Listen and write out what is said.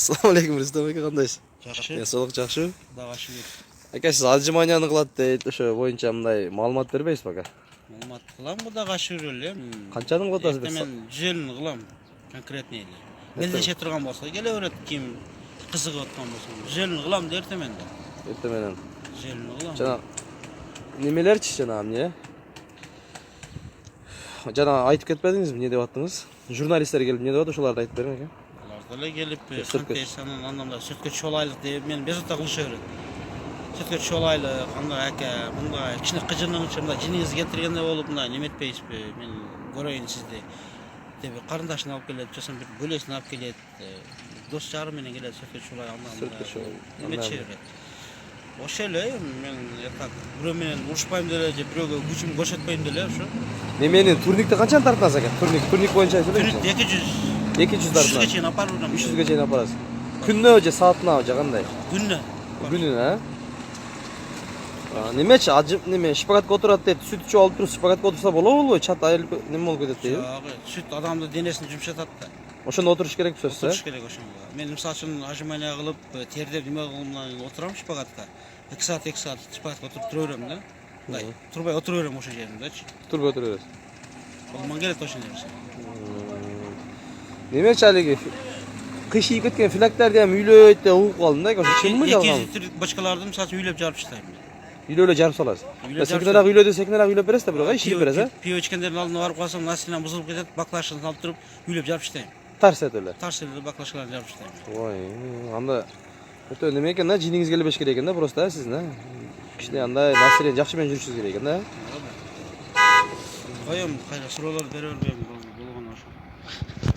Assalamu alaikum Rüstem aka, kandayсыз? Жакшы. Денсаулык жакшы? Кудай шүгүр. Ака, сиз отжиманияны кылат дейт, ошо боюнча мындай маалымат бербейсизби ага? Маалымат кылам, Кудайга шүгүр эле. Канчанын кылып атасыз? Мен 100 кылам. Конкретный эле. Мелдеше турган болсо келе берет, ким кызыгып аткан болсо. 100 кылам дерте менде. Эрте менен. 100 кылам. Жана немелерчи жана эмне? Жана айтып кетпедиңизби, эмне деп аттыңыз? Журналисттер келип эмне деп атат, ошолорду айтып бериң ака. Алар деле келип, конфессиянын андан сүткө чолайлык деп мен безота кылыша берет. Сүткө чолайлык, кандай ака, мындай кичине кыжырыныгыча мындай жиниңиз келтиргендей болуп мындай неметпейсизби? Мен көрөйүн сизди деп карындашын алып келет, жосом бир бөлөсүн алып келет. Дос жары менен келет, сүткө чолай андан. Неметчи берет. Ошо эле мен так бирөө менен урушпайм деле же бирөөгө күчүм көрсөтпөйм деле ошо. Немени турникти канчаны тартасыз ака? Турник боюнча айтылайбы? 200. 200 100 тартасыз. чейин апарып жүрөм. 300ге чейин апарасыз. Күнүнө же саатына же кандай? Күнүнө. Күнүнө, немечи неме шпагатка отурат дейт, сүт ичип алып туруп шпагатка отурса болобу? Чат айылып неме болуп кетет дейби? Жагы, сүт адамды денесин жумшатат да. Ошондо отуруш керек сөзсүз. Отуруш керек ошондо. Мен мисалы үчүн ажимания кылып, тердеп неме кылып отурам шпагатка. 2 саат шпагатка отуруп тура берем да. Мындай турбай отура берем ошо жеримдечи. Турбай отура бересиз. Колуман келет ошол нерсе. Немечи алиги кыйшыйып кеткен филактерди ham үйлөйт деп угуп калдым да, ошо чынбы жалган? 200 литрлик бочкаларды мисалы үчүн үйлөп жарып таштайм. Үйлөөлө жарып саласыз. Үйлөп Секинерак үйлөдө секинерак үйлөп бересиз да, бирок иширип бересиз, а? Пиво ичкендердин алдына барып калсам, настроением бузулуп кетет, баклашканы алып туруп үйлөп жарып таштайм. Тарс этеле. Тарс эле баклашкаларды жарып таштайм. Ой, анда өтө неме экен да, жиниңиз келбеш керек экен да, просто сиздин, а? Кичине андай настроение жакшы менен жүрүшүңүз керек экен да. Коем, кайра суроолор бере бербейм болгон ошо.